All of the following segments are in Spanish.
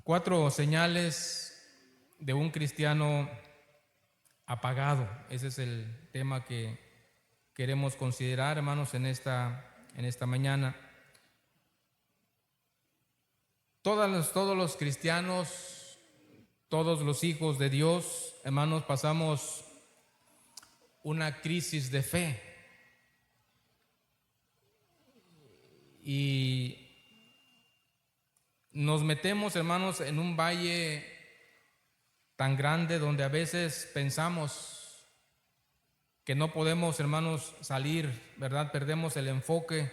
4 señales de un cristiano apagado. Ese es el tema que queremos considerar, hermanos, en esta mañana. Todos los cristianos, todos los hijos de Dios, hermanos, pasamos una crisis de fe. Y nos metemos, hermanos, en un valle tan grande donde a veces pensamos que no podemos, hermanos, salir, ¿verdad? Perdemos el enfoque.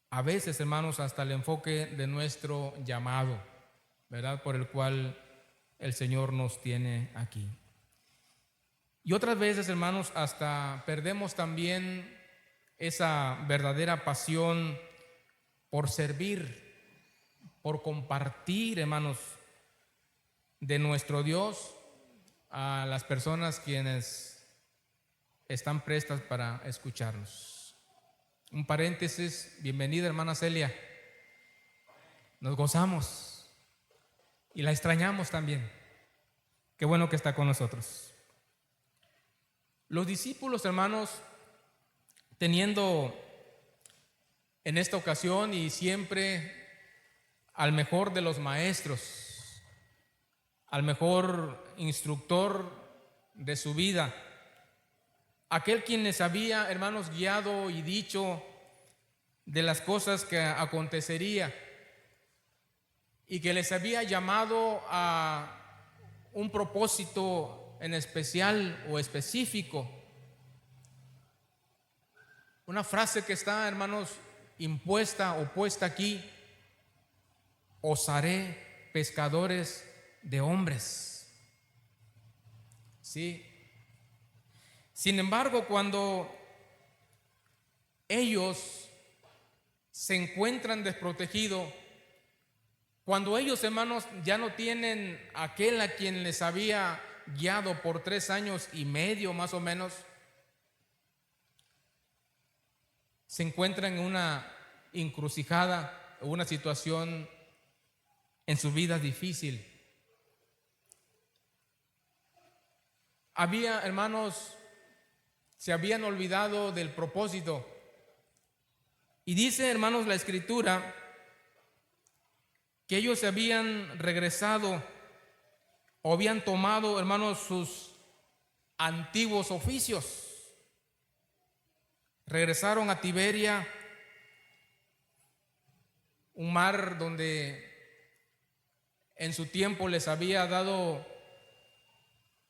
A veces, hermanos, hasta el enfoque de nuestro llamado, ¿verdad? Por el cual el Señor nos tiene aquí. Y otras veces, hermanos, hasta perdemos también esa verdadera pasión por servir, por compartir, hermanos, de nuestro Dios a las personas quienes están prestas para escucharnos. Un paréntesis, bienvenida hermana Celia. Nos gozamos y la extrañamos también. Qué bueno que está con nosotros. Los discípulos, hermanos, teniendo en esta ocasión y siempre al mejor de los maestros, al mejor instructor de su vida, aquel quien les había, hermanos, guiado y dicho de las cosas que acontecería y que les había llamado a un propósito en especial o específico. Una frase que está, hermanos, impuesta o puesta aquí: os haré pescadores de hombres. Sí. Sin embargo, cuando ellos se encuentran desprotegidos, cuando ellos, hermanos, ya no tienen aquel a quien les había guiado por 3 años y medio más o menos, se encuentran en una encrucijada, una situación en su vida difícil. Había, hermanos, se habían olvidado del propósito. Y dice, hermanos, la Escritura que ellos se habían regresado o habían tomado, hermanos, sus antiguos oficios. Regresaron a Tiberia, un mar donde en su tiempo les había dado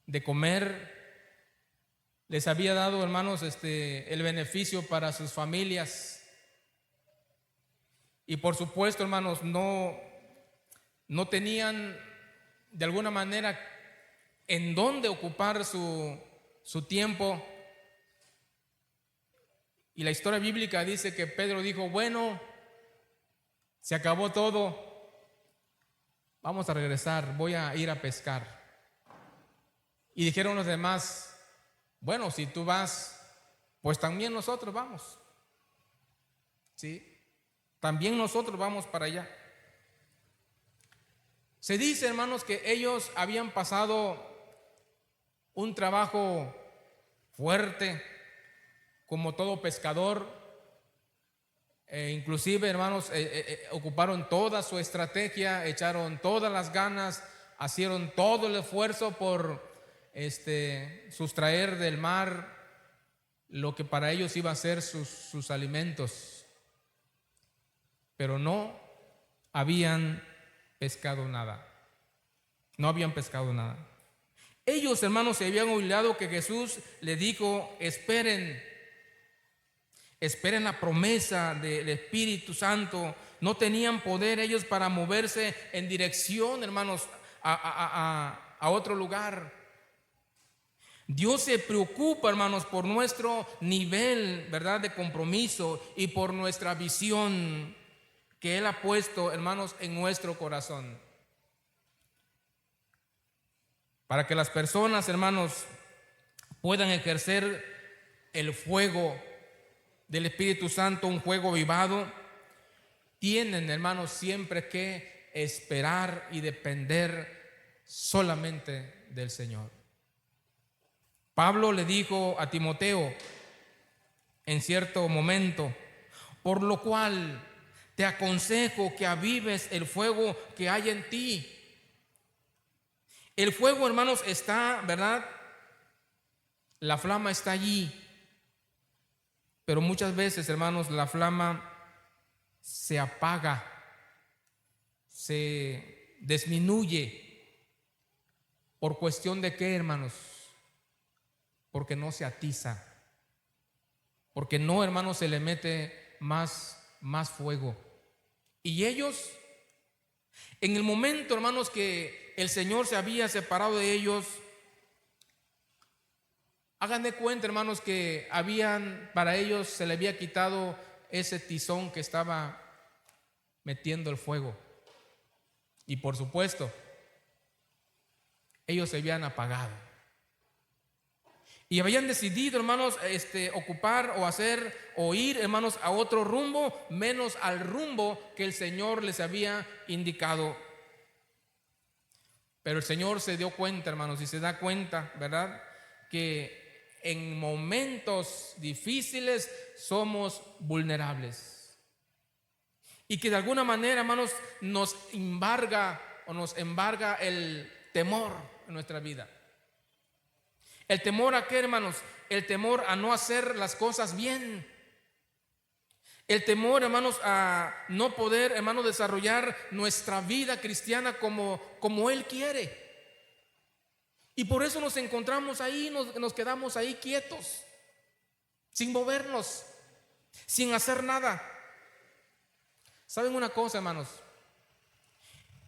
de comer, les había dado, hermanos, el beneficio para sus familias. Y por supuesto, hermanos, no tenían de alguna manera en dónde ocupar su tiempo. Y la historia bíblica dice que Pedro dijo: bueno, se acabó todo, vamos a regresar, voy a ir a pescar. Y dijeron los demás: bueno, si tú vas, pues también nosotros vamos. ¿Sí? También nosotros vamos para allá. Se dice, hermanos, que ellos habían pasado un trabajo fuerte, como todo pescador. Inclusive, hermanos, ocuparon toda su estrategia, echaron todas las ganas, hicieron todo el esfuerzo por sustraer del mar lo que para ellos iba a ser sus alimentos, pero no habían pescado nada. No habían pescado nada. Ellos, hermanos, se habían olvidado que Jesús les dijo: esperen la promesa del Espíritu Santo. No tenían poder ellos para moverse en dirección, hermanos, a otro lugar. Dios se preocupa, hermanos, por nuestro nivel, ¿verdad?, de compromiso y por nuestra visión que Él ha puesto, hermanos, en nuestro corazón. Para que las personas, hermanos, puedan ejercer el fuego del Espíritu Santo, un fuego avivado, tienen, hermanos, siempre que esperar y depender solamente del Señor. Pablo le dijo a Timoteo en cierto momento: por lo cual te aconsejo que avives el fuego que hay en ti. El fuego, hermanos, está, ¿verdad? La flama está allí, pero muchas veces, hermanos, la flama se apaga, se disminuye. ¿Por cuestión de qué, hermanos? Porque no se atiza, porque no, hermanos, se le mete más fuego. Y ellos, en el momento, hermanos, que el Señor se había separado de ellos, hagan de cuenta, hermanos, que para ellos se le había quitado ese tizón que estaba metiendo el fuego. Y por supuesto, ellos se habían apagado. Y habían decidido, hermanos, ocupar o hacer o ir, hermanos, a otro rumbo, menos al rumbo que el Señor les había indicado. Pero el Señor se dio cuenta, hermanos, y se da cuenta, ¿verdad?, que en momentos difíciles somos vulnerables. Y que de alguna manera, hermanos, nos embarga el temor en nuestra vida. ¿El temor a qué, hermanos? El temor a no hacer las cosas bien. El temor, hermanos, a no poder, hermanos, desarrollar nuestra vida cristiana como Él quiere. Y por eso nos encontramos ahí, nos quedamos ahí quietos, sin movernos, sin hacer nada. ¿Saben una cosa, hermanos?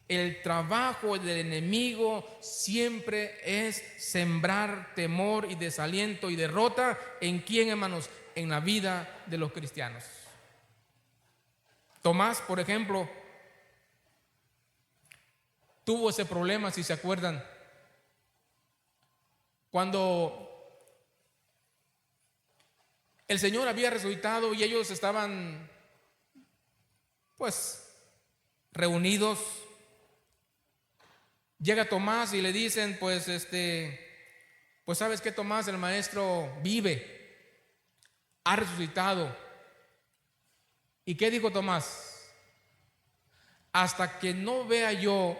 El trabajo del enemigo siempre es sembrar temor y desaliento y derrota. ¿En quién, hermanos? En la vida de los cristianos. Tomás, por ejemplo, tuvo ese problema, si se acuerdan, cuando el Señor había resucitado y ellos estaban, pues, reunidos. Llega Tomás y le dicen, pues sabes que Tomás, el maestro vive, ha resucitado. ¿Y qué dijo Tomás? Hasta que no vea yo,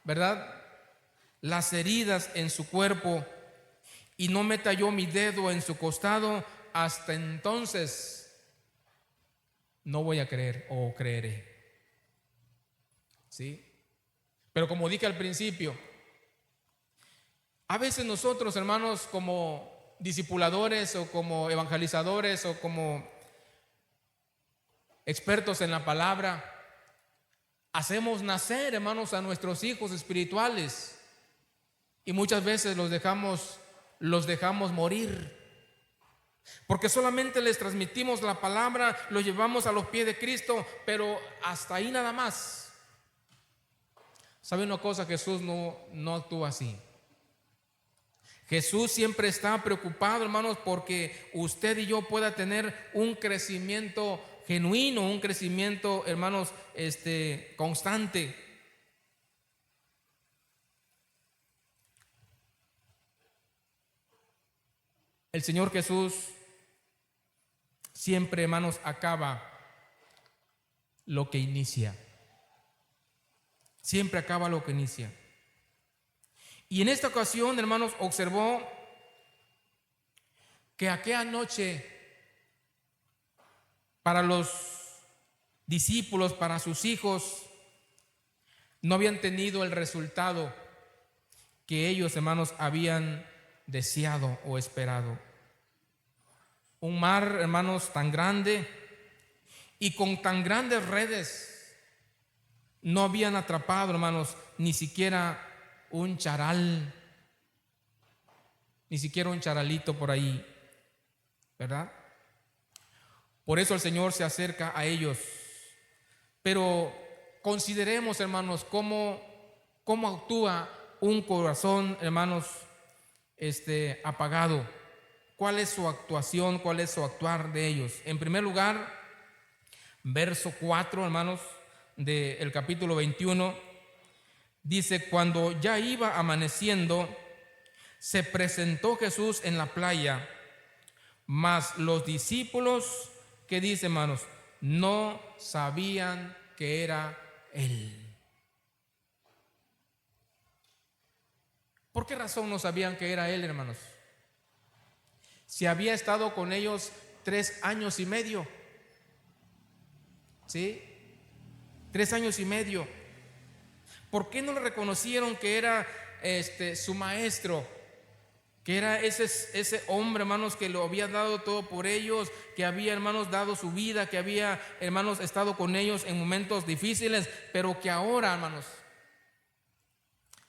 ¿verdad?, las heridas en su cuerpo y no meta yo mi dedo en su costado, hasta entonces no voy a creer o creeré. ¿Sí? Pero como dije al principio, a veces nosotros, hermanos, como discipuladores o como evangelizadores o como expertos en la palabra, hacemos nacer, hermanos, a nuestros hijos espirituales y muchas veces los dejamos morir. Porque solamente les transmitimos la palabra, los llevamos a los pies de Cristo, pero hasta ahí nada más. ¿Sabe una cosa? Jesús no actúa así. Jesús siempre está preocupado, hermanos, porque usted y yo pueda tener un crecimiento genuino, un crecimiento, hermanos, constante. El Señor Jesús siempre, hermanos, acaba lo que inicia. Siempre acaba lo que inicia. Y en esta ocasión, hermanos, observó que aquella noche para los discípulos, para sus hijos, no habían tenido el resultado que ellos, hermanos, habían deseado o esperado. Un mar, hermanos, tan grande y con tan grandes redes no habían atrapado, hermanos, ni siquiera un charal, ni siquiera un charalito por ahí, ¿verdad? Por eso el Señor se acerca a ellos. Pero consideremos, hermanos, cómo actúa un corazón, hermanos, apagado. ¿Cuál es su actuación? ¿Cuál es su actuar de ellos? En primer lugar, verso 4, hermanos, del capítulo 21, dice: cuando ya iba amaneciendo, se presentó Jesús en la playa, mas los discípulos, ¿qué dice, hermanos? No sabían que era Él. ¿Por qué razón no sabían que era Él, hermanos? Si había estado con ellos 3 años y medio, ¿sí? 3 años y medio. ¿Por qué no le reconocieron que era su maestro? Que era ese hombre, hermanos, que lo había dado todo por ellos, que había, hermanos, dado su vida, que había, hermanos, estado con ellos en momentos difíciles, pero que ahora, hermanos,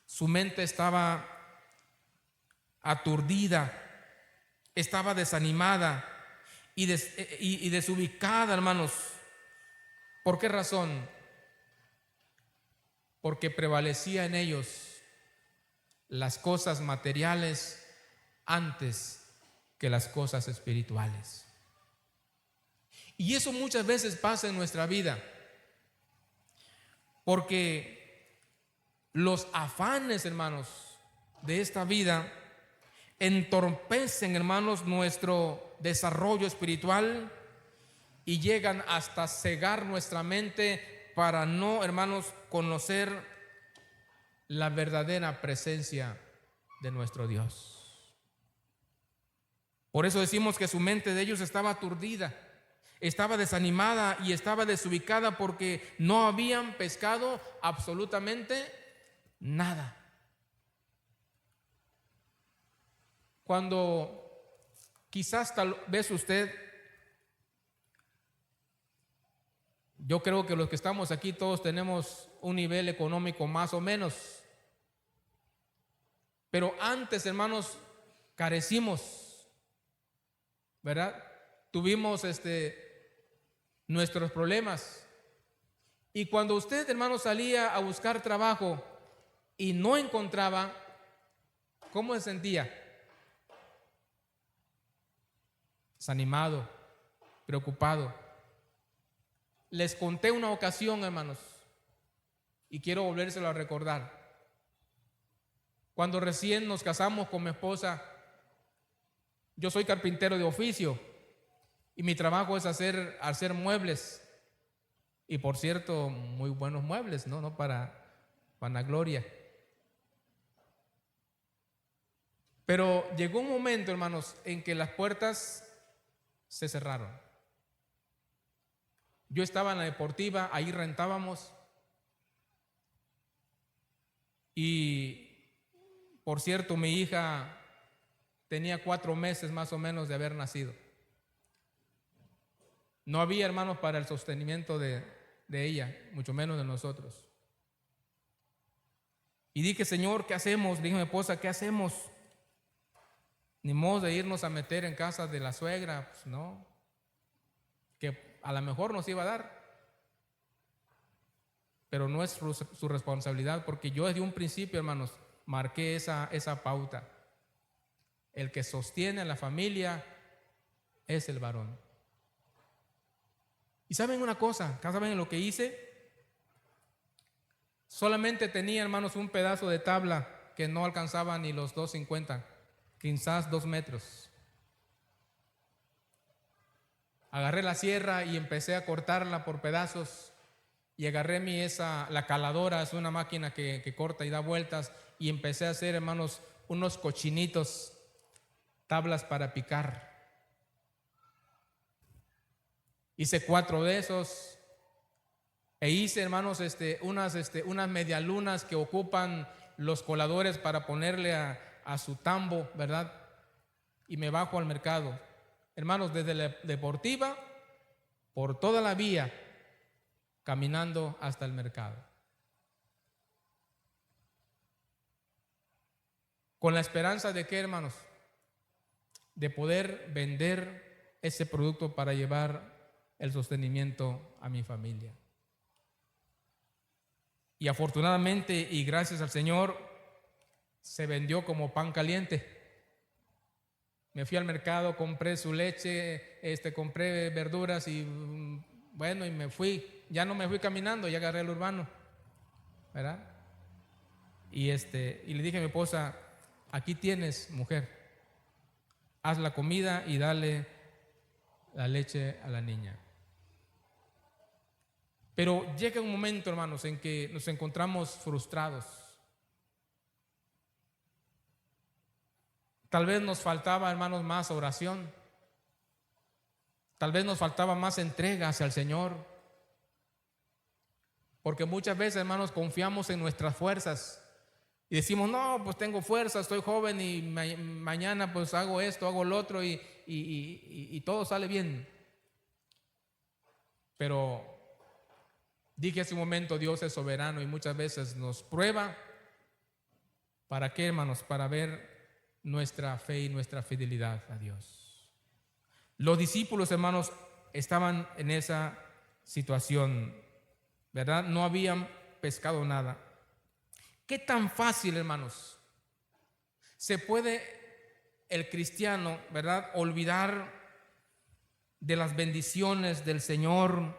su mente estaba aturdida, estaba desanimada y desubicada, hermanos. ¿Por qué razón? Porque prevalecía en ellos las cosas materiales antes que las cosas espirituales. Y eso muchas veces pasa en nuestra vida, porque los afanes, hermanos, de esta vida entorpecen, hermanos, nuestro desarrollo espiritual y llegan hasta cegar nuestra mente para no, hermanos, conocer la verdadera presencia de nuestro Dios. Por eso decimos que su mente de ellos estaba aturdida, estaba desanimada y estaba desubicada, porque no habían pescado absolutamente nada. Cuando quizás tal vez usted, yo creo que los que estamos aquí todos tenemos un nivel económico más o menos, pero antes, hermanos, carecimos, ¿verdad? Tuvimos nuestros problemas. Y cuando usted, hermano, salía a buscar trabajo y no encontraba, ¿cómo se sentía? Desanimado, preocupado. Les conté una ocasión, hermanos, y quiero volvérselo a recordar. Cuando recién nos casamos con mi esposa, yo soy carpintero de oficio y mi trabajo es hacer muebles. Y por cierto, muy buenos muebles, no para vanagloria. Pero llegó un momento, hermanos, en que las puertas se cerraron. Yo estaba en la deportiva, ahí rentábamos. Y por cierto, mi hija tenía 4 meses más o menos de haber nacido. No había, hermanos, para el sostenimiento de ella, mucho menos de nosotros. Y dije: Señor, ¿qué hacemos? Dije a mi esposa: ¿qué hacemos? Ni modo de irnos a meter en casa de la suegra, pues no, que a lo mejor nos iba a dar, pero no es su responsabilidad, porque yo desde un principio, hermanos, marqué esa pauta. El que sostiene a la familia es el varón. Y ¿saben una cosa? ¿Saben lo que hice? Solamente tenía, hermanos, un pedazo de tabla que no alcanzaba ni los 2.50, quizás 2 metros. Agarré la sierra y empecé a cortarla por pedazos, y agarré la caladora, es una máquina que corta y da vueltas, y empecé a hacer, hermanos, unos cochinitos, tablas para picar. Hice 4 de esos, e hice, hermanos, unas medialunas que ocupan los coladores para ponerle a su tambo, ¿verdad? Y me bajo al mercado, hermanos, desde la deportiva, por toda la vía, caminando hasta el mercado, con la esperanza de que, hermanos, de poder vender ese producto para llevar el sostenimiento a mi familia. Y afortunadamente y gracias al Señor, se vendió como pan caliente. Me fui al mercado, compré su leche, compré verduras y bueno, y me fui. ya no me fui caminando, ya agarré el urbano, ¿verdad? Y le dije a mi esposa: aquí tienes, mujer, haz la comida y dale la leche a la niña. Pero llega un momento, hermanos, en que nos encontramos frustrados. Tal vez nos faltaba, hermanos, más oración. Tal vez nos faltaba más entrega hacia el Señor. Porque muchas veces, hermanos, confiamos en nuestras fuerzas y decimos: no, pues tengo fuerza, estoy joven y mañana pues hago esto, hago lo otro y todo sale bien. Pero dije hace un momento, Dios es soberano y muchas veces nos prueba. ¿Para qué, hermanos? Para ver nuestra fe y nuestra fidelidad a Dios. Los discípulos, hermanos, estaban en esa situación, ¿verdad? No habían pescado nada. ¿Qué tan fácil, hermanos, se puede el cristiano, ¿verdad?, olvidar de las bendiciones del Señor,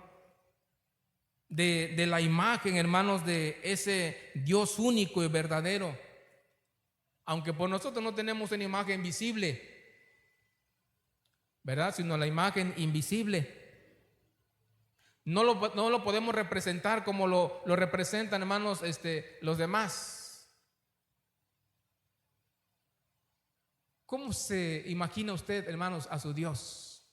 de la imagen, hermanos, de ese Dios único y verdadero? Aunque por nosotros no tenemos una imagen visible, ¿verdad?, sino la imagen invisible. No lo podemos representar como lo representan, hermanos, los demás. ¿Cómo se imagina usted, hermanos, a su Dios?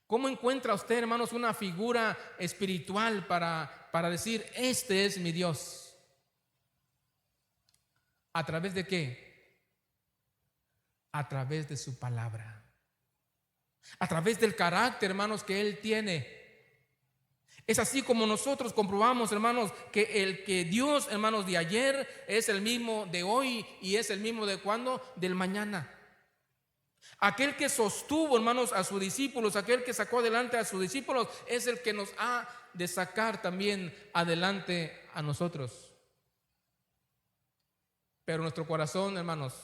¿Cómo encuentra usted, hermanos, una figura espiritual para decir: este es mi Dios? ¿A través de qué? A través de su palabra. A través del carácter, hermanos, que Él tiene. Es así como nosotros comprobamos, hermanos, que Dios, hermanos, de ayer es el mismo de hoy y es el mismo de cuándo, del mañana. Aquel que sostuvo, hermanos, a sus discípulos, aquel que sacó adelante a sus discípulos, es el que nos ha de sacar también adelante a nosotros. Pero nuestro corazón, hermanos,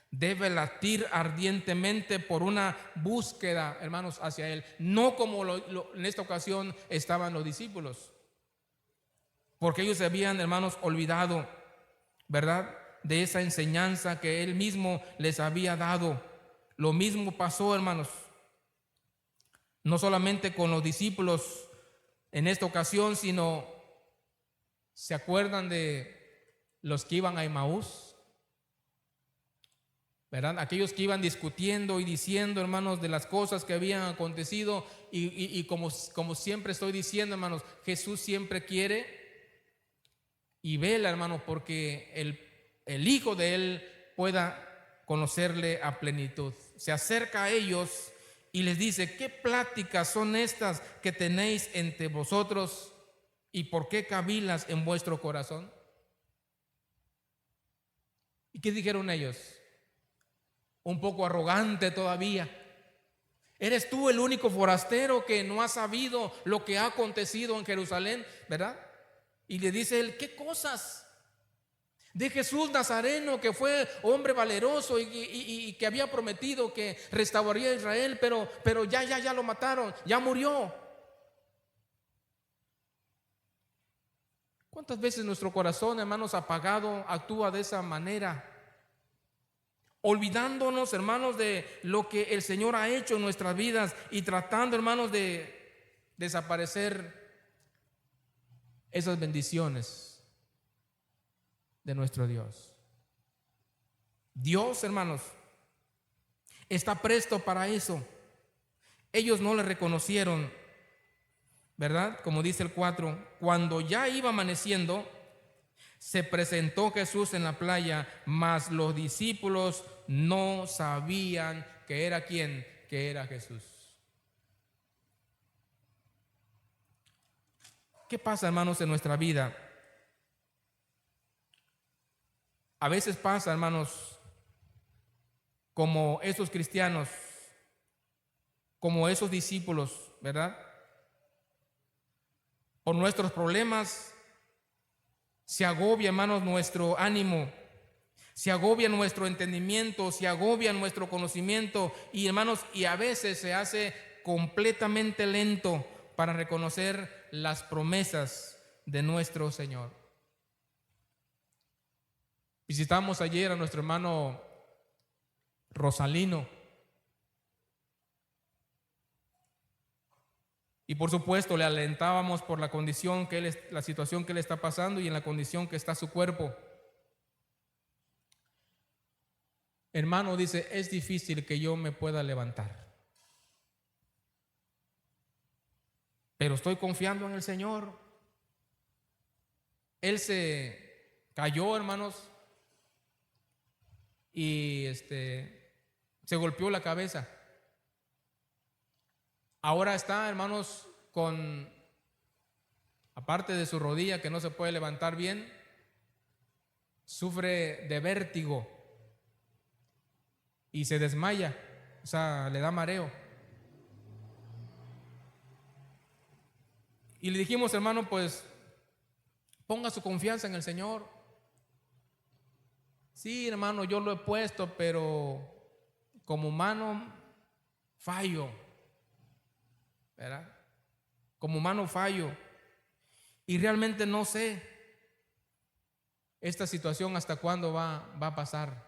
debe latir ardientemente por una búsqueda, hermanos, hacia Él. No como en esta ocasión estaban los discípulos, porque ellos se habían, hermanos, olvidado, ¿verdad?, de esa enseñanza que Él mismo les había dado. Lo mismo pasó, hermanos, no solamente con los discípulos en esta ocasión, sino, ¿se acuerdan de los que iban a Emaús? ¿Verdad? Aquellos que iban discutiendo y diciendo, hermanos, de las cosas que habían acontecido y como siempre estoy diciendo, hermanos, Jesús siempre quiere y vela, hermanos, porque el Hijo de Él pueda conocerle a plenitud. Se acerca a ellos y les dice: ¿qué pláticas son estas que tenéis entre vosotros y por qué cavilas en vuestro corazón? ¿Y qué dijeron ellos? Un poco arrogante todavía: ¿eres tú el único forastero que no ha sabido lo que ha acontecido en Jerusalén? ¿Verdad? Y le dice él: ¿qué cosas? De Jesús Nazareno, que fue hombre valeroso y que había prometido que restauraría a Israel, pero ya lo mataron, ya murió. ¿Cuántas veces nuestro corazón, hermanos, apagado, actúa de esa manera? Olvidándonos, hermanos, de lo que el Señor ha hecho en nuestras vidas y tratando, hermanos, de desaparecer esas bendiciones de nuestro Dios. Dios, hermanos, está presto para eso. Ellos no le reconocieron, ¿verdad? Como dice el 4, cuando ya iba amaneciendo, se presentó Jesús en la playa, mas los discípulos no sabían que era quién, que era Jesús. ¿Qué pasa, hermanos, en nuestra vida? A veces pasa, hermanos, como esos cristianos, como esos discípulos, ¿verdad? Por nuestros problemas se agobia, hermanos, nuestro ánimo, se agobia nuestro entendimiento, se agobia nuestro conocimiento y, hermanos, y a veces se hace completamente lento para reconocer las promesas de nuestro Señor. Visitamos ayer a nuestro hermano Rosalino. Y por supuesto le alentábamos por la condición la situación que él está pasando y en la condición que está su cuerpo. Hermano, dice, es difícil que yo me pueda levantar, pero estoy confiando en el Señor. Él se cayó, hermanos, y se golpeó la cabeza. Ahora está, hermanos, aparte de su rodilla que no se puede levantar bien, sufre de vértigo y se desmaya, o sea, le da mareo. Y le dijimos, hermano, pues ponga su confianza en el Señor. Sí, hermano, yo lo he puesto, pero como humano fallo, ¿verdad? Como humano fallo. Y realmente no sé esta situación hasta cuándo va a pasar.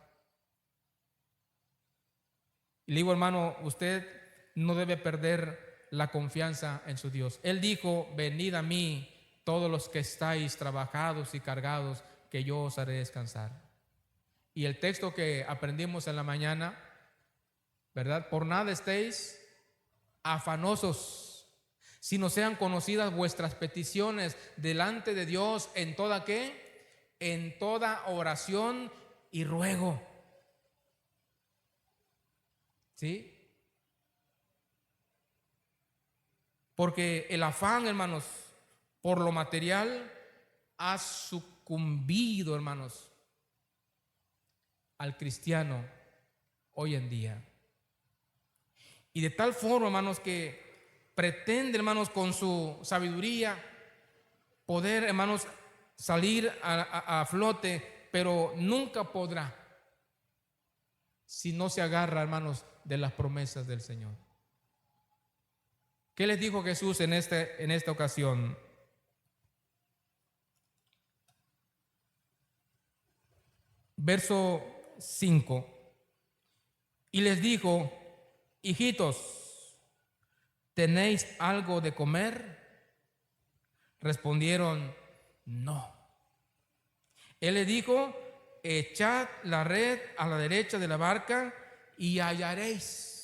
Y le digo, hermano, usted no debe perder la confianza en su Dios. Él dijo, venid a mí todos los que estáis trabajados y cargados, que yo os haré descansar. Y el texto que aprendimos en la mañana, ¿verdad? Por nada estéis afanosos, sino sean conocidas vuestras peticiones delante de Dios en toda ¿qué? En toda oración y ruego. ¿Sí? Porque el afán, hermanos, por lo material ha sucumbido, hermanos, al cristiano hoy en día. Y de tal forma, hermanos, que pretende, hermanos, con su sabiduría poder, hermanos, salir a flote, pero nunca podrá si no se agarra, hermanos, de las promesas del Señor. ¿Qué les dijo Jesús en esta ocasión? Verso 5. Y les dijo, hijitos, ¿tenéis algo de comer? Respondieron, no. Él les dijo, echad la red a la derecha de la barca y hallaréis.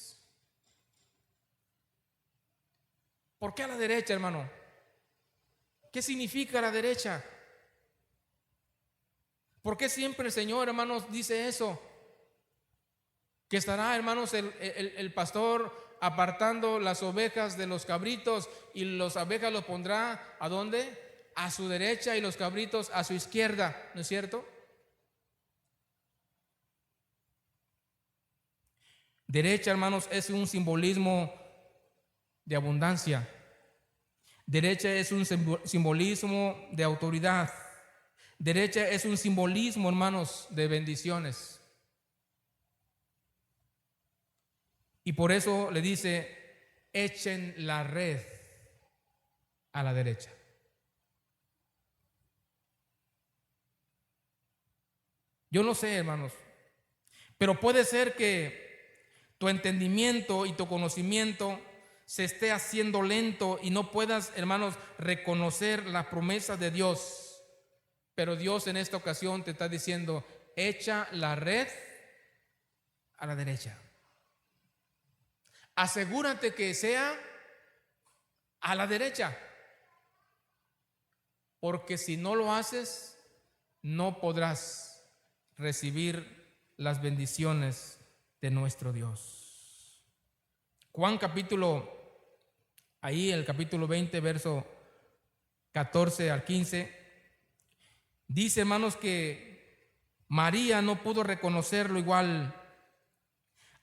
¿Por qué a la derecha, hermano? ¿Qué significa la derecha? ¿Por qué siempre el Señor, hermanos, dice eso? Que estará, hermanos, el pastor apartando las ovejas de los cabritos, y las ovejas los pondrá ¿a dónde? A su derecha y los cabritos a su izquierda, ¿no es cierto? Derecha, hermanos, es un simbolismo de abundancia. Derecha es un simbolismo de autoridad. Derecha es un simbolismo, hermanos, de bendiciones. Y por eso le dice, echen la red a la derecha. Yo no sé, hermanos, pero puede ser que tu entendimiento y tu conocimiento se esté haciendo lento y no puedas, hermanos, reconocer la promesa de Dios. Pero Dios en esta ocasión te está diciendo, echa la red a la derecha. Asegúrate que sea a la derecha, porque si no lo haces, no podrás recibir las bendiciones de nuestro Dios. Juan el capítulo 20, verso 14 al 15, dice, hermanos, que María no pudo reconocerlo igual.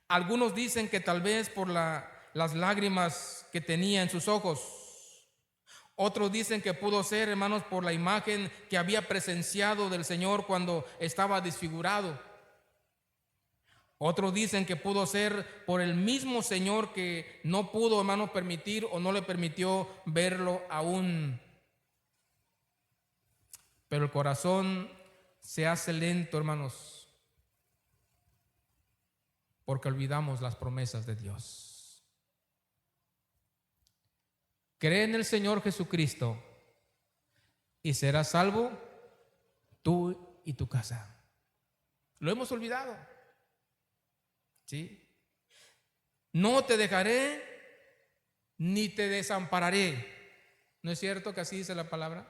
Algunos dicen que tal vez por las lágrimas que tenía en sus ojos. Otros dicen que pudo ser, hermanos, por la imagen que había presenciado del Señor cuando estaba desfigurado. Otros dicen que pudo ser por el mismo Señor que no pudo, hermanos, permitir o no le permitió verlo aún. Pero el corazón se hace lento, hermanos, porque olvidamos las promesas de Dios. Cree en el Señor Jesucristo y serás salvo tú y tu casa. Lo hemos olvidado. ¿Sí? No te dejaré ni te desampararé. ¿No es cierto que así dice la palabra?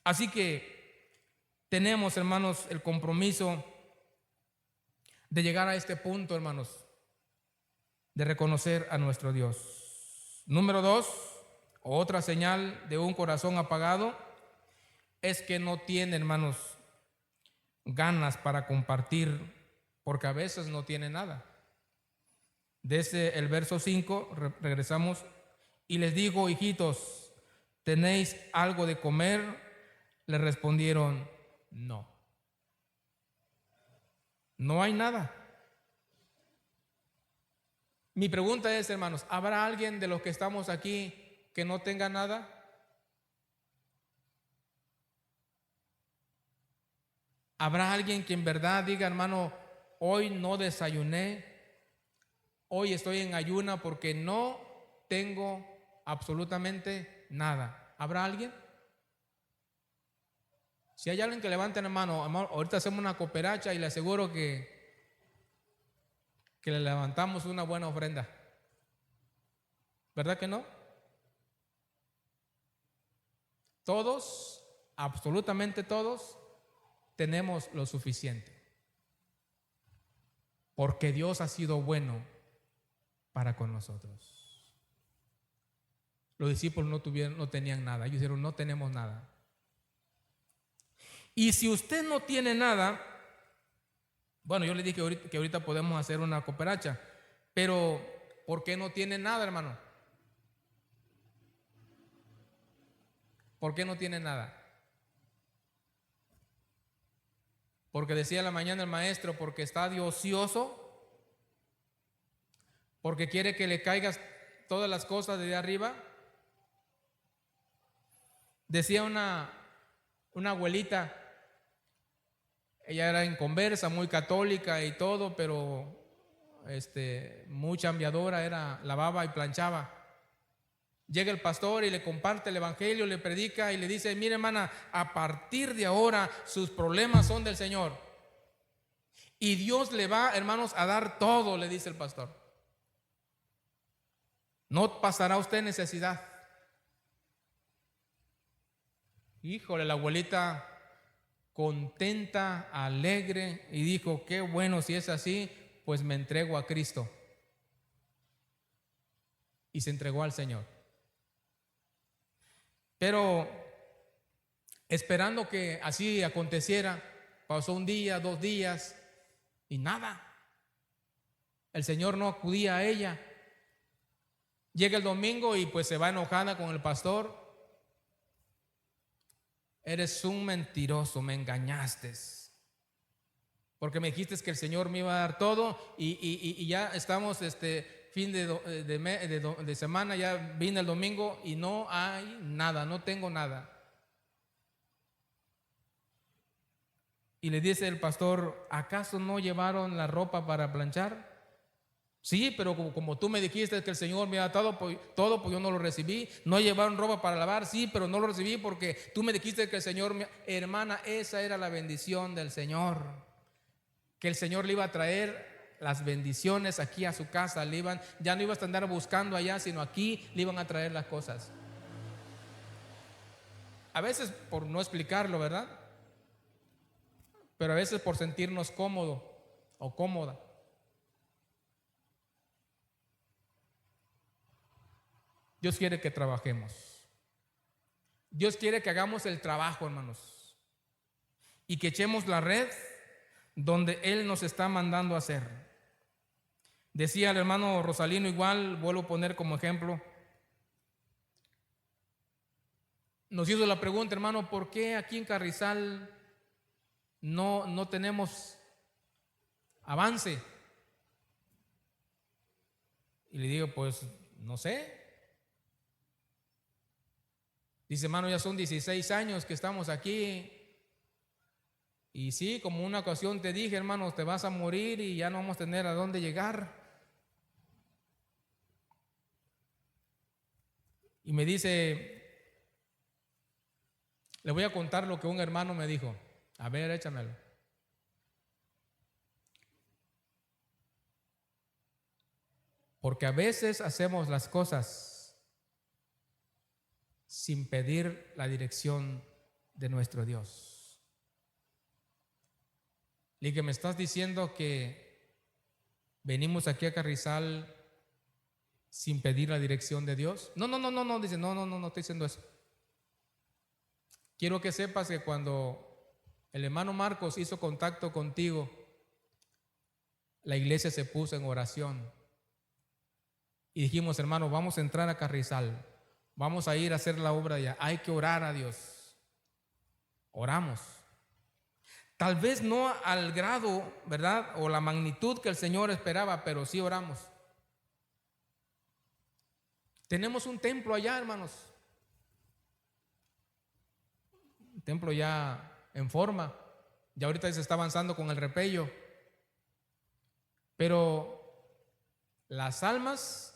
Así que tenemos, hermanos, el compromiso de llegar a este punto, hermanos, de reconocer a nuestro Dios. Número 2, otra señal de un corazón apagado es que no tiene, hermanos, ganas para compartir, porque a veces no tiene nada. Desde el verso 5 regresamos: y les digo, hijitos, ¿tenéis algo de comer? Le respondieron, no. No hay nada. Mi pregunta es, hermanos, ¿habrá alguien de los que estamos aquí que no tenga nada? ¿Habrá alguien que en verdad diga, hermano, hoy no desayuné, hoy estoy en ayuna porque no tengo absolutamente nada? ¿Habrá alguien? Si hay alguien que levante la mano, ahorita hacemos una cooperacha y le aseguro que le levantamos una buena ofrenda. ¿Verdad que no? Todos, absolutamente todos, tenemos lo suficiente. Porque Dios ha sido bueno para con nosotros. Los discípulos no tenían nada. Ellos dijeron, no tenemos nada. Y si usted no tiene nada, bueno, yo le dije que ahorita podemos hacer una cooperacha, pero ¿por qué no tiene nada, hermano? ¿Por qué no tiene nada? Porque decía la mañana el maestro, porque está de ocioso, porque quiere que le caigas todas las cosas de arriba. Decía una abuelita, ella era inconversa, muy católica y todo, pero muy chambeadora, lavaba y planchaba. Llega el pastor y le comparte el evangelio, le predica y le dice, mire hermana, a partir de ahora sus problemas son del Señor. Y Dios le va, hermanos, a dar todo, le dice el pastor. No pasará usted necesidad. Híjole, la abuelita contenta, alegre, y dijo, qué bueno, si es así, pues me entrego a Cristo. Y se entregó al Señor. Pero esperando que así aconteciera, pasó un día, 2 días y nada. El Señor no acudía a ella. Llega el domingo y pues se va enojada con el pastor. Eres un mentiroso, me engañaste. Porque me dijiste que el Señor me iba a dar todo y ya estamos fin de semana, ya vine el domingo y no hay nada, no tengo nada. Y le dice el pastor, ¿acaso no llevaron la ropa para planchar? Sí, pero como tú me dijiste que el Señor me ha dado todo, pues yo no lo recibí. No llevaron ropa para lavar, sí, pero no lo recibí porque tú me dijiste que el Señor Hermana, esa era la bendición del Señor, que el Señor le iba a traer las bendiciones aquí a su casa, ya no ibas a andar buscando allá, sino aquí le iban a traer las cosas. A veces por no explicarlo, ¿verdad? Pero a veces por sentirnos cómodo o cómoda. Dios quiere que trabajemos. Dios quiere que hagamos el trabajo, hermanos, y que echemos la red donde Él nos está mandando a hacer. Decía el hermano Rosalino, igual vuelvo a poner como ejemplo, nos hizo la pregunta, hermano, ¿por qué aquí en Carrizal no tenemos avance. Y le digo, pues no sé. Dice, hermano, ya son 16 años que estamos aquí. Y sí, como una ocasión te dije, hermano, te vas a morir y ya no vamos a tener a dónde llegar. Y me dice, le voy a contar lo que un hermano me dijo. A ver, échamelo. Porque a veces hacemos las cosas sin pedir la dirección de nuestro Dios. Y que me estás diciendo que venimos aquí a Carrizal sin pedir la dirección de Dios. No, dice, no estoy diciendo eso. Quiero que sepas que cuando el hermano Marcos hizo contacto contigo, la iglesia se puso en oración. Y dijimos, hermano, vamos a entrar a Carrizal, vamos a ir a hacer la obra allá. Hay que orar a Dios. Oramos. Tal vez no al grado, ¿verdad? O la magnitud que el Señor esperaba, pero sí oramos. Tenemos un templo allá, hermanos. Un templo ya en forma. Ya ahorita se está avanzando con el repello. Pero las almas,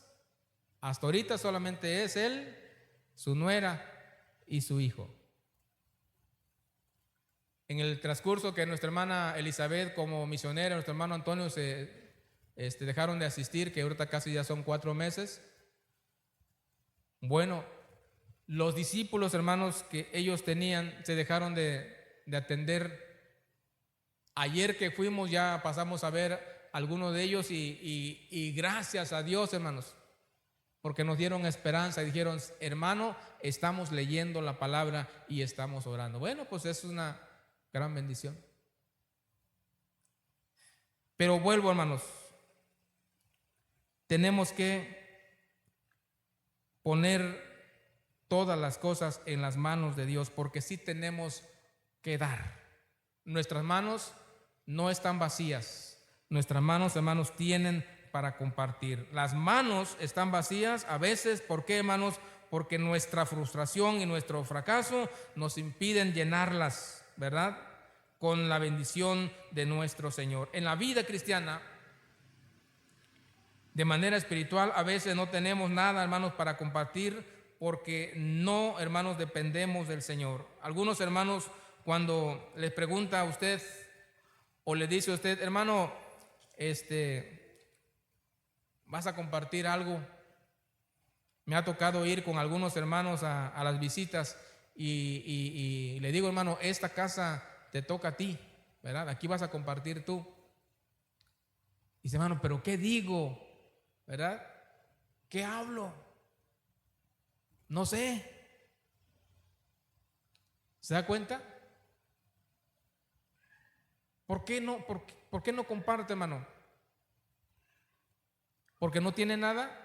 hasta ahorita solamente es él, su nuera y su hijo. En el transcurso que nuestra hermana Elizabeth como misionera, nuestro hermano Antonio se dejaron de asistir, que ahorita casi ya son 4 meses. Bueno, los discípulos, hermanos, que ellos tenían, se dejaron de atender. Ayer que fuimos ya pasamos a ver algunos de ellos y gracias a Dios, hermanos, porque nos dieron esperanza y dijeron, hermano, estamos leyendo la palabra y estamos orando. Bueno, pues es una gran bendición. Pero vuelvo, hermanos, tenemos que poner todas las cosas en las manos de Dios, porque sí tenemos que dar. Nuestras manos no están vacías. Nuestras manos, hermanos, tienen para compartir. Las manos están vacías a veces. ¿Por qué, hermanos? Porque nuestra frustración y nuestro fracaso nos impiden llenarlas, ¿verdad? Con la bendición de nuestro Señor. En la vida cristiana, de manera espiritual, a veces no tenemos nada, hermanos, para compartir porque no, hermanos, dependemos del Señor. Algunos hermanos, cuando les pregunta a usted o le dice a usted, hermano, ¿vas a compartir algo? Me ha tocado ir con algunos hermanos a las visitas y le digo, hermano, esta casa te toca a ti, ¿verdad? Aquí vas a compartir tú. Dice, hermano, ¿pero qué digo? ¿Verdad? ¿Qué hablo? No sé. ¿Se da cuenta? ¿Por qué no comparte, hermano? ¿Porque no tiene nada?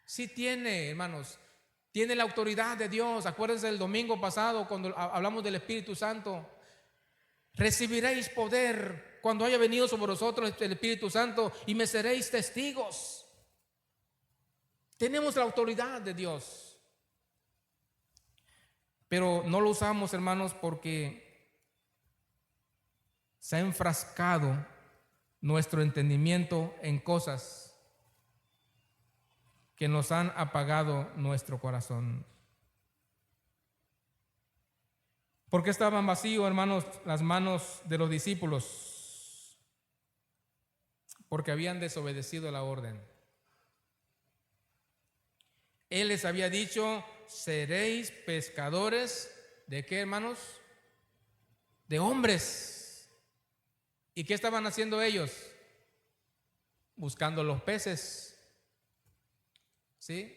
Sí tiene, hermanos. Tiene la autoridad de Dios. Acuérdense del domingo pasado cuando hablamos del Espíritu Santo. Recibiréis poder cuando haya venido sobre vosotros el Espíritu Santo y me seréis testigos. Tenemos la autoridad de Dios. Pero no lo usamos, hermanos, porque se ha enfrascado nuestro entendimiento en cosas que nos han apagado nuestro corazón. ¿Por qué estaban vacíos, hermanos, las manos de los discípulos? Porque habían desobedecido la orden. Él les había dicho, seréis pescadores ¿de qué, hermanos? De hombres. ¿Y qué estaban haciendo ellos? Buscando los peces. ¿Sí?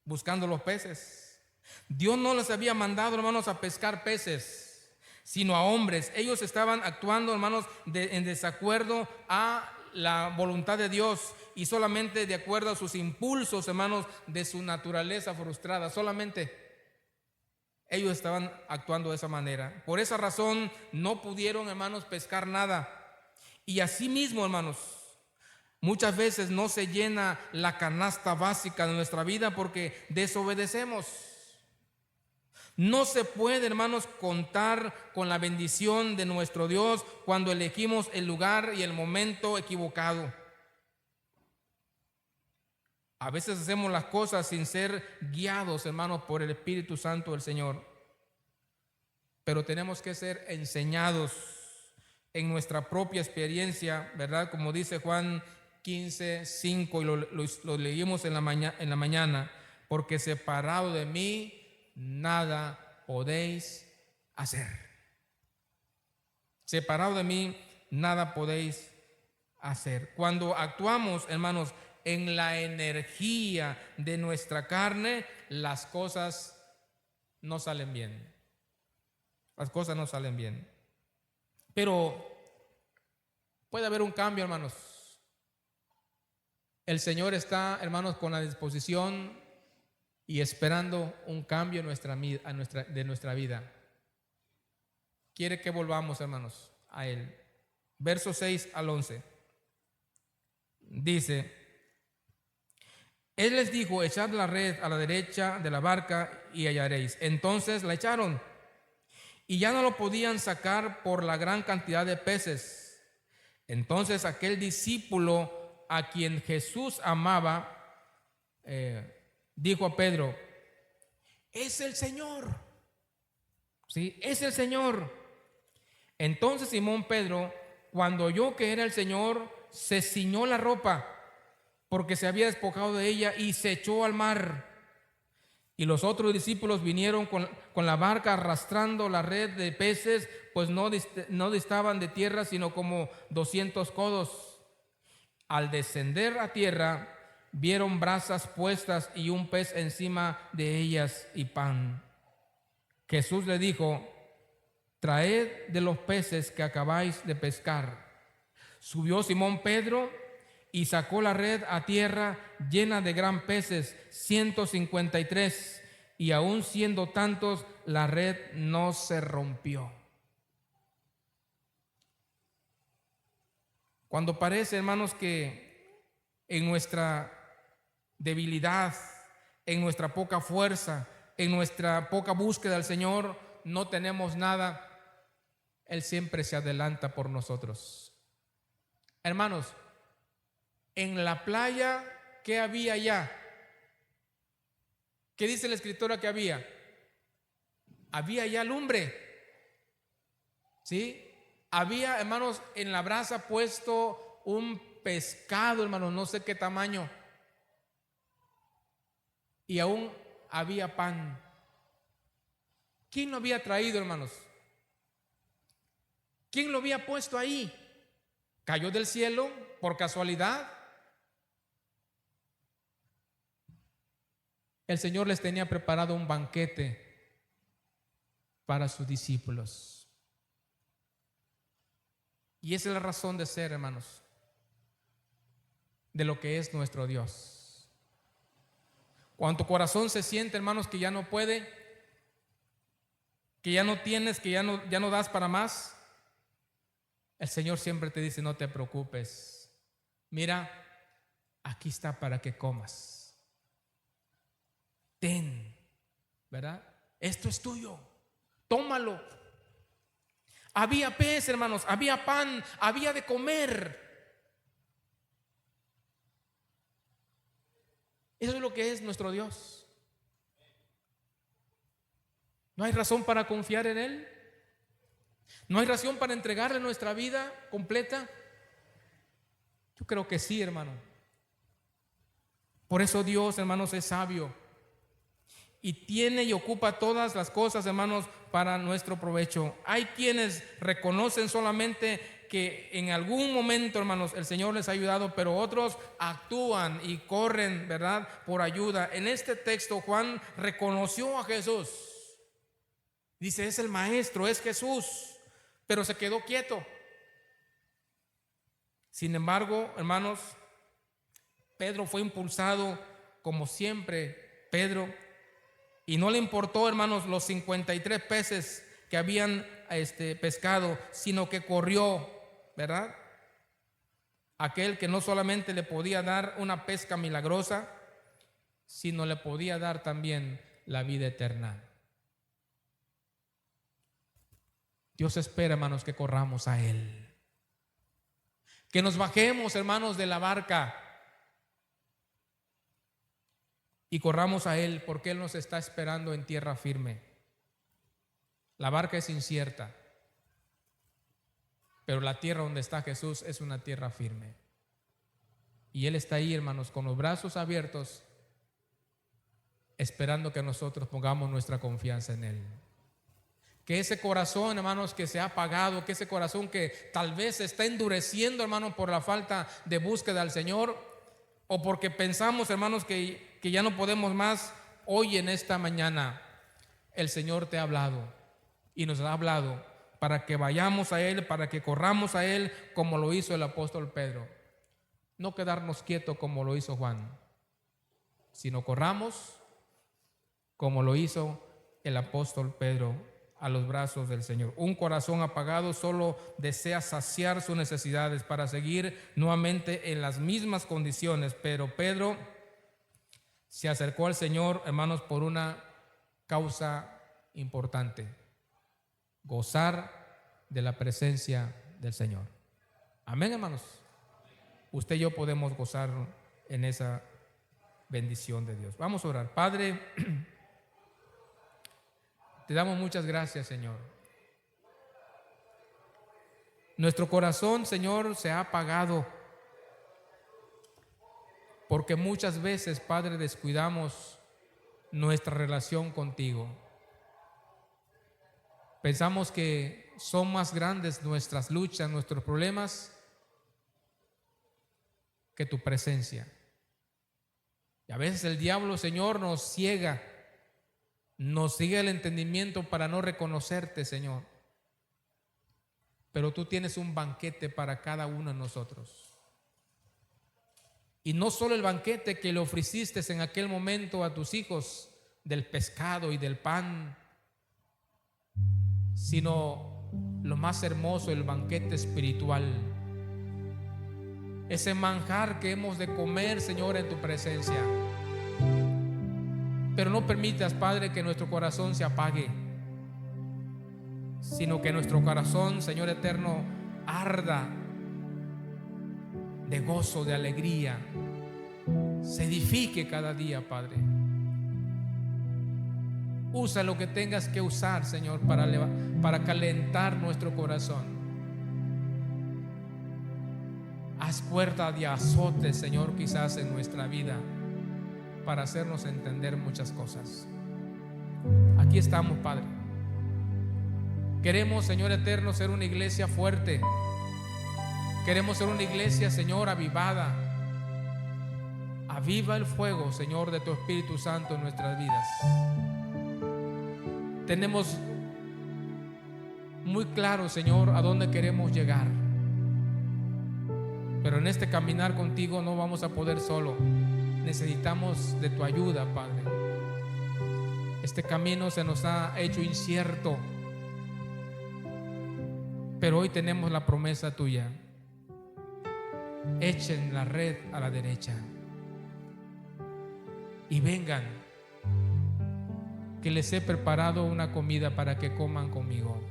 Buscando los peces. Dios no les había mandado, hermanos, a pescar peces, sino a hombres. Ellos estaban actuando, hermanos, en desacuerdo a la voluntad de Dios y solamente de acuerdo a sus impulsos, hermanos, de su naturaleza frustrada. Solamente ellos estaban actuando de esa manera. Por esa razón no pudieron, hermanos, pescar nada. Y así mismo, hermanos, muchas veces no se llena la canasta básica de nuestra vida porque desobedecemos. No se puede, hermanos, contar con la bendición de nuestro Dios cuando elegimos el lugar y el momento equivocado. A veces hacemos las cosas sin ser guiados, hermanos, por el Espíritu Santo del Señor. Pero tenemos que ser enseñados en nuestra propia experiencia, ¿verdad? Como dice Juan 15:5, y lo leímos en la mañana, porque separado de mí nada podéis hacer. Separado de mí nada podéis hacer. Cuando actuamos, hermanos, en la energía de nuestra carne, las cosas no salen bien. Las cosas no salen bien. Pero puede haber un cambio, hermanos. El Señor está, hermanos, con la disposición y esperando un cambio en de nuestra vida. Quiere que volvamos, hermanos, a Él. Versos 6 al 11. Dice: Él les dijo: echad la red a la derecha de la barca y hallaréis. Entonces la echaron y ya no lo podían sacar por la gran cantidad de peces. Entonces aquel discípulo a quien Jesús amaba dijo a Pedro: es el Señor. Sí, es el Señor. Entonces Simón Pedro, cuando oyó que era el Señor, se ciñó la ropa, porque se había despojado de ella, y se echó al mar. Y los otros discípulos vinieron con la barca arrastrando la red de peces, pues no distaban de tierra sino como 200 codos. Al descender a tierra, vieron brasas puestas y un pez encima de ellas y pan. Jesús le dijo: traed de los peces que acabáis de pescar. Subió Simón Pedro y sacó la red a tierra llena de gran peces, 153, y aun siendo tantos, la red no se rompió. Cuando parece, hermanos, que en nuestra debilidad, en nuestra poca fuerza, en nuestra poca búsqueda del Señor, no tenemos nada, Él siempre se adelanta por nosotros. Hermanos, en la playa, ¿qué había allá? ¿Qué dice la escritura que había? Había ya lumbre. ¿Sí? Había, hermanos, en la brasa puesto un pescado, hermanos, no sé qué tamaño. Y aún había pan. ¿Quién lo había traído, hermanos? ¿Quién lo había puesto ahí? ¿Cayó del cielo por casualidad? El Señor les tenía preparado un banquete para sus discípulos. Y esa es la razón de ser, hermanos, de lo que es nuestro Dios. Cuando tu corazón se siente, hermanos, que ya no puede, que ya no tienes, que ya no das para más, el Señor siempre te dice: no te preocupes, mira, aquí está para que comas. Ten, ¿verdad? Esto es tuyo, tómalo. Había pez, hermanos, había pan, había de comer. Eso es lo que es nuestro Dios. ¿No hay razón para confiar en Él? ¿No hay razón para entregarle nuestra vida completa? Yo creo que sí, hermano. Por eso Dios, hermanos, es sabio y tiene y ocupa todas las cosas, hermanos, para nuestro provecho. Hay quienes reconocen solamente que en algún momento, hermanos, el Señor les ha ayudado, pero otros actúan y corren, ¿verdad?, por ayuda. En este texto Juan reconoció a Jesús. Dice: es el Maestro, es Jesús, pero se quedó quieto. Sin embargo, hermanos, Pedro fue impulsado, como siempre, Pedro, y no le importó, hermanos, los 53 peces que habían pescado, sino que corrió, ¿verdad? aquel que no solamente le podía dar una pesca milagrosa, sino le podía dar también la vida eterna. Dios espera, hermanos, que corramos a Él, que nos bajemos, hermanos, de la barca y corramos a Él, porque Él nos está esperando en tierra firme. La barca es incierta, pero la tierra donde está Jesús es una tierra firme. Y Él está ahí, hermanos, con los brazos abiertos, esperando que nosotros pongamos nuestra confianza en Él. Que ese corazón, hermanos, que se ha apagado, que ese corazón que tal vez se está endureciendo, hermanos, por la falta de búsqueda al Señor, o porque pensamos, hermanos, que ya no podemos más, hoy en esta mañana el Señor te ha hablado y nos ha hablado para que vayamos a Él, para que corramos a Él como lo hizo el apóstol Pedro. No quedarnos quietos como lo hizo Juan, sino corramos como lo hizo el apóstol Pedro, a los brazos del Señor. Un corazón apagado solo desea saciar sus necesidades para seguir nuevamente en las mismas condiciones, pero Pedro se acercó al Señor, hermanos, por una causa importante: gozar de la presencia del Señor. Amén, hermanos. Usted y yo podemos gozar en esa bendición de Dios. Vamos a orar. Padre, te damos muchas gracias, Señor. Nuestro corazón, Señor, se ha apagado porque muchas veces, Padre, descuidamos nuestra relación contigo. Pensamos que son más grandes nuestras luchas, nuestros problemas, que tu presencia. Y a veces el diablo, Señor, nos ciega, nos sigue el entendimiento para no reconocerte, Señor. Pero tú tienes un banquete para cada uno de nosotros. Y no solo el banquete que le ofreciste en aquel momento a tus hijos del pescado y del pan, sino lo más hermoso, el banquete espiritual. Ese manjar que hemos de comer, Señor, en tu presencia. Pero no permitas, Padre, que nuestro corazón se apague, sino que nuestro corazón, Señor eterno, arda de gozo, de alegría, se edifique cada día, Padre. Usa lo que tengas que usar, Señor, para calentar nuestro corazón. Haz cuerda de azote, Señor, quizás en nuestra vida, para hacernos entender muchas cosas. Aquí estamos, Padre. Queremos, Señor eterno, ser una iglesia fuerte. Queremos ser una iglesia, Señor, avivada. Aviva el fuego, Señor, de tu Espíritu Santo en nuestras vidas. Tenemos muy claro, Señor, a dónde queremos llegar. Pero en este caminar contigo no vamos a poder solo. Necesitamos de tu ayuda, Padre. Este camino se nos ha hecho incierto, pero hoy tenemos la promesa tuya: echen la red a la derecha y vengan, que les he preparado una comida para que coman conmigo.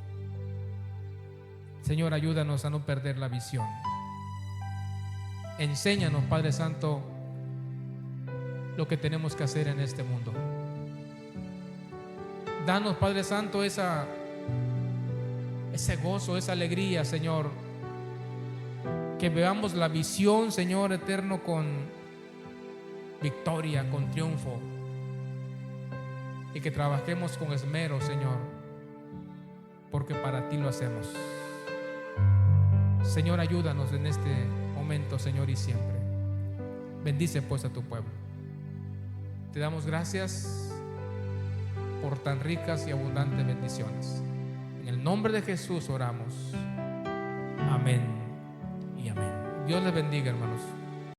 Señor, ayúdanos a no perder la visión. Enséñanos, Padre Santo, lo que tenemos que hacer en este mundo. Danos, Padre Santo, ese gozo, esa alegría, Señor. Que veamos la visión, Señor eterno, con victoria, con triunfo. Y que trabajemos con esmero, Señor, porque para ti lo hacemos. Señor, ayúdanos en este momento, Señor, y siempre. Bendice pues a tu pueblo. Te damos gracias por tan ricas y abundantes bendiciones. En el nombre de Jesús oramos. Amén y amén. Dios les bendiga, hermanos.